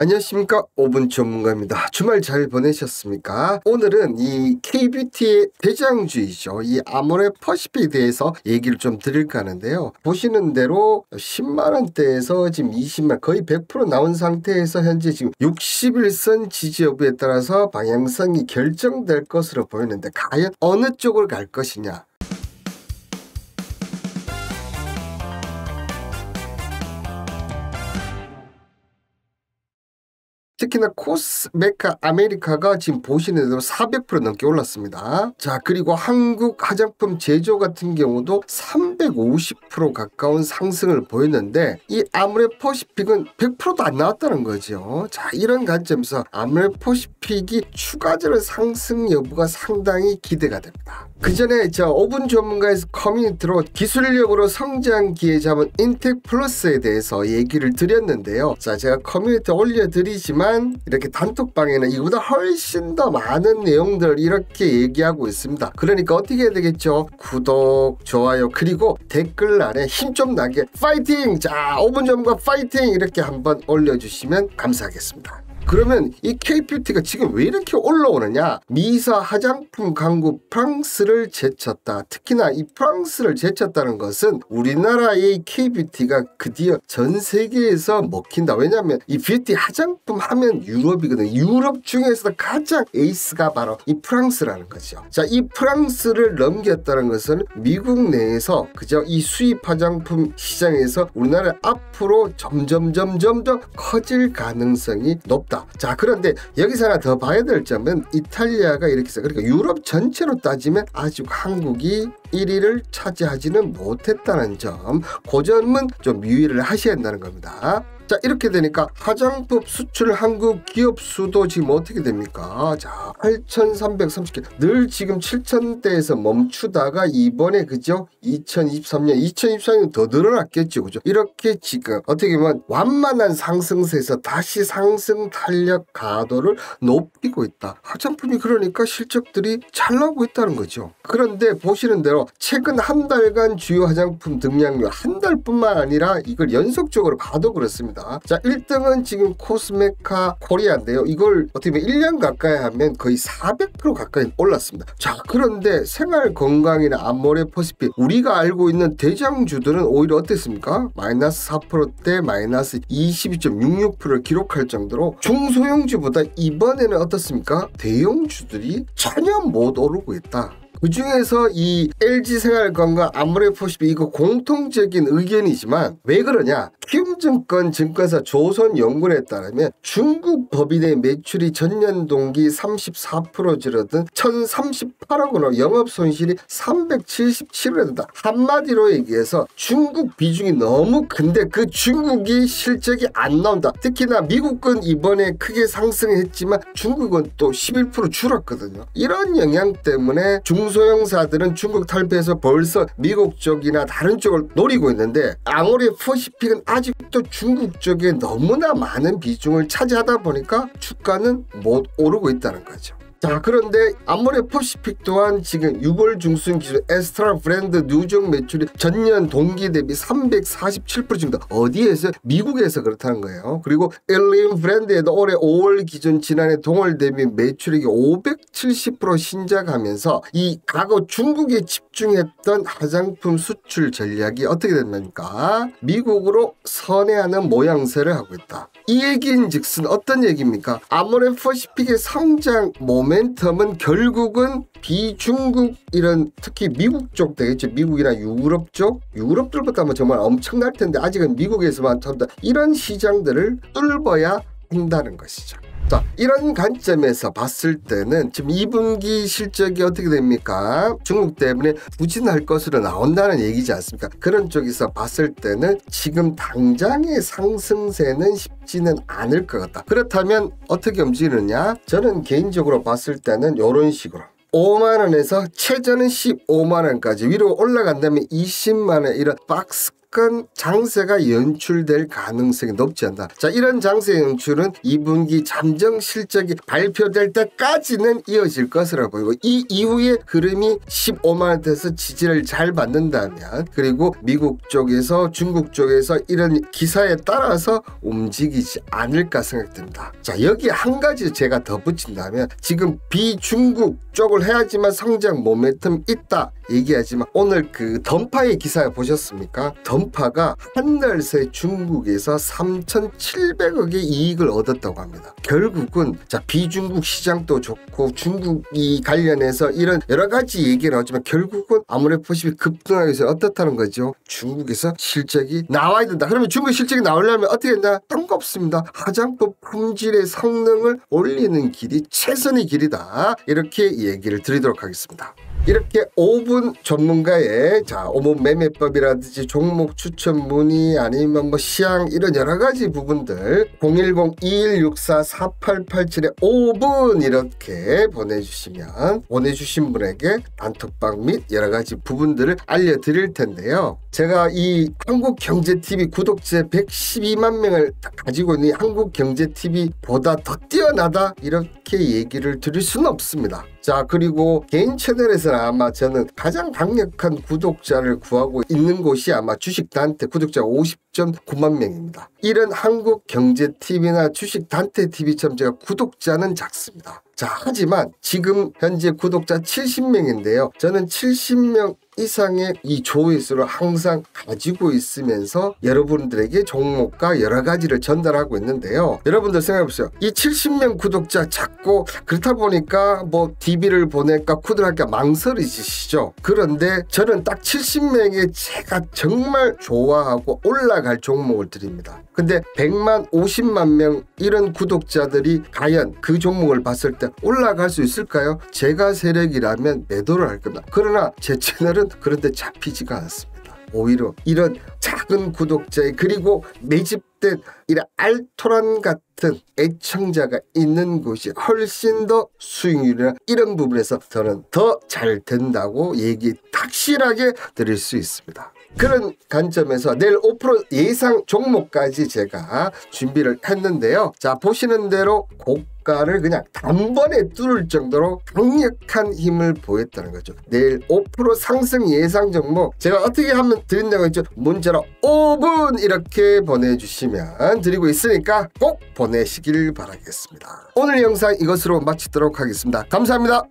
안녕하십니까. 5분 전문가입니다. 주말 잘 보내셨습니까? 오늘은 이 K뷰티의 대장주이죠. 이 아모레 퍼시픽에 대해서 얘기를 좀 드릴까 하는데요. 보시는 대로 10만원대에서 지금 20만, 거의 100% 나온 상태에서 현재 지금 61선 지지 여부에 따라서 방향성이 결정될 것으로 보이는데 과연 어느 쪽으로 갈 것이냐. 특히나 코스메카 아메리카가 지금 보시는 대로 400% 넘게 올랐습니다. 자, 그리고 한국 화장품 제조 같은 경우도 350% 가까운 상승을 보였는데 이 아모레 퍼시픽은 100%도 안 나왔다는 거죠. 자, 이런 관점에서 아모레 퍼시픽이 추가적인 상승 여부가 상당히 기대가 됩니다. 그 전에 5분 전문가에서 커뮤니티로 기술력으로 성장 기회 잡은 인텍 플러스에 대해서 얘기를 드렸는데요. 자, 제가 커뮤니티에 올려드리지만 이렇게 단톡방에는 이거보다 훨씬 더 많은 내용들 이렇게 얘기하고 있습니다. 그러니까 어떻게 해야 되겠죠? 구독, 좋아요, 그리고 댓글란에 힘 좀 나게 파이팅! 자, 5분 전문가 파이팅! 이렇게 한번 올려주시면 감사하겠습니다. 그러면 이 K뷰티가 지금 왜 이렇게 올라오느냐? 미사 화장품 강국 프랑스를 제쳤다. 특히나 이 프랑스를 제쳤다는 것은 우리나라의 K뷰티가 드디어 전 세계에서 먹힌다. 왜냐하면 이 뷰티 화장품 하면 유럽이거든요. 유럽 중에서도 가장 에이스가 바로 이 프랑스라는 거죠. 자, 이 프랑스를 넘겼다는 것은 미국 내에서 그저 이 수입 화장품 시장에서 우리나라 앞으로 점점 더 커질 가능성이 높다. 자, 그런데 여기서 하나 더 봐야 될 점은 이탈리아가 이렇게 해서 그러니까 유럽 전체로 따지면 아직 한국이 1위를 차지하지는 못했다는 점, 그 점은 좀 유의를 하셔야 한다는 겁니다. 자, 이렇게 되니까 화장품 수출 한국 기업 수도 지금 어떻게 됩니까? 자, 8,330개, 늘 지금 7,000대에서 멈추다가 이번에 그죠? 2023년 더 늘어났겠죠, 그죠? 이렇게 지금 어떻게 보면 완만한 상승세에서 다시 상승 탄력 가도를 높이고 있다. 화장품이 그러니까 실적들이 잘 나오고 있다는 거죠. 그런데 보시는 대로 최근 한 달간 주요 화장품 등량률 한 달뿐만 아니라 이걸 연속적으로 봐도 그렇습니다. 자, 1등은 지금 코스메카 코리아인데요. 이걸 어떻게 보면 1년 가까이 하면 거의 400% 가까이 올랐습니다. 자, 그런데 생활 건강이나 아모레 퍼시픽 우리가 알고 있는 대장주들은 오히려 어땠습니까? 마이너스 4%대 마이너스 22.66%를 기록할 정도로 중소형주보다 이번에는 어떻습니까? 대형주들이 전혀 못 오르고 있다. 그 중에서 이 LG생활건강 아모레 퍼시픽 이거 공통적인 의견이지만 왜 그러냐? 키움증권 증권사 조선연구원에 따르면 중국 법인의 매출이 전년 동기 34% 줄어든 1,038억 원으로 영업손실이 377억 된다. 한마디로 얘기해서 중국 비중이 너무 큰데 그 중국이 실적이 안 나온다. 특히나 미국은 이번에 크게 상승했지만 중국은 또 11% 줄었거든요. 이런 영향 때문에 중소형사들은 중국 탈피해서 벌써 미국 쪽이나 다른 쪽을 노리고 있는데 아모레 퍼시픽은 아직도 중국 쪽에 너무나 많은 비중을 차지하다 보니까 주가는 못 오르고 있다는 거죠. 자, 그런데 아모레 퍼시픽 또한 지금 6월 중순 기준 에스트라 브랜드 누적 매출이 전년 동기 대비 347% 증가. 어디에서? 미국에서 그렇다는 거예요. 그리고 엘린 브랜드에도 올해 5월 기준 지난해 동월 대비 매출액이 570% 신작하면서 이 과거 중국에 집중했던 화장품 수출 전략이 어떻게 된답니까? 미국으로 선회하는 모양새를 하고 있다. 이 얘기인즉슨 어떤 얘기입니까? 아모레 퍼시픽의 성장 모멘텀은 결국은 비중국 이런 특히 미국 쪽 되겠죠. 미국이나 유럽 쪽, 유럽들보다 정말 엄청날 텐데 아직은 미국에서만 한다. 이런 시장들을 뚫어야 한다는 것이죠. 자, 이런 관점에서 봤을 때는 지금 2분기 실적이 어떻게 됩니까? 중국 때문에 부진할 것으로 나온다는 얘기지 않습니까? 그런 쪽에서 봤을 때는 지금 당장의 상승세는 쉽지는 않을 것 같다. 그렇다면 어떻게 움직이느냐? 저는 개인적으로 봤을 때는 이런 식으로 5만원에서 최저는 15만원까지 위로 올라간다면 20만원 이런 박스 강력한 장세가 연출될 가능성이 높지 않나. 자, 이런 장세 연출은 2분기 잠정 실적이 발표될 때까지는 이어질 것이라 보이고, 이 이후에 흐름이 15만원대에서 지지를 잘 받는다면, 그리고 미국 쪽에서 중국 쪽에서 이런 기사에 따라서 움직이지 않을까 생각됩니다. 자, 여기 한 가지 제가 더 붙인다면, 지금 비중국 쪽을 해야지만 성장 모멘텀 있다 얘기하지만, 오늘 그 던파의 기사 보셨습니까? 던파가 한 달 새 중국에서 3,700억의 이익을 얻었다고 합니다. 결국은 자, 비중국 시장도 좋고 중국이 관련해서 이런 여러 가지 얘기를 하지만, 결국은 아모레퍼십이 급등하기 위해서 어떻다는 거죠? 중국에서 실적이 나와야 된다. 그러면 중국 실적이 나오려면 어떻게 했냐? 딴 거 없습니다. 화장품 품질의 성능을 올리는 길이 최선의 길이다. 이렇게 얘기를 드리도록 하겠습니다. 이렇게 5분 전문가의 오분 매매법이라든지 종목 추천 문의, 아니면 시향, 이런 여러 가지 부분들 010-2164-4887에 5분 이렇게 보내주시면 보내주신 분에게 단톡방 및 여러 가지 부분들을 알려드릴 텐데요. 제가 이 한국경제TV 구독자 112만 명을 가지고 있는 한국경제TV보다 더 뛰어나다 이렇게 얘기를 드릴 수는 없습니다. 자, 그리고 개인 채널에서는 아마 저는 가장 강력한 구독자를 구하고 있는 곳이 아마 주식단태 구독자 50.9만 명입니다. 이런 한국경제TV나 주식단태TV처럼 제가 구독자는 작습니다. 자, 하지만 지금 현재 구독자 70명인데요. 저는 70명 이상의 이 조회수를 항상 가지고 있으면서 여러분들에게 종목과 여러 가지를 전달하고 있는데요. 여러분들 생각해보세요. 이 70명 구독자 작고, 그렇다 보니까 DB를 보낼까 쿠드할까 망설이시죠. 그런데 저는 딱 70명의 제가 정말 좋아하고 올라갈 종목을 드립니다. 근데 100만, 50만 명 이런 구독자들이 과연 그 종목을 봤을 때 올라갈 수 있을까요? 제가 세력이라면 매도를 할 겁니다. 그러나 제 채널은 그런데 잡히지가 않습니다. 오히려 이런 작은 구독자의, 그리고 매집된 이런 알토란 같은 애청자가 있는 곳이 훨씬 더 수익률이나 이런 부분에서 저는 더 잘 된다고 얘기 확실하게 드릴 수 있습니다. 그런 관점에서 내일 5% 예상 종목까지 제가 준비를 했는데요. 자, 보시는 대로 고가를 그냥 단번에 뚫을 정도로 강력한 힘을 보였다는 거죠. 내일 5% 상승 예상 종목 제가 어떻게 하면 드린다고 했죠? 문자로 5분 이렇게 보내주시면 드리고 있으니까 꼭 보내시길 바라겠습니다. 오늘 영상 이것으로 마치도록 하겠습니다. 감사합니다.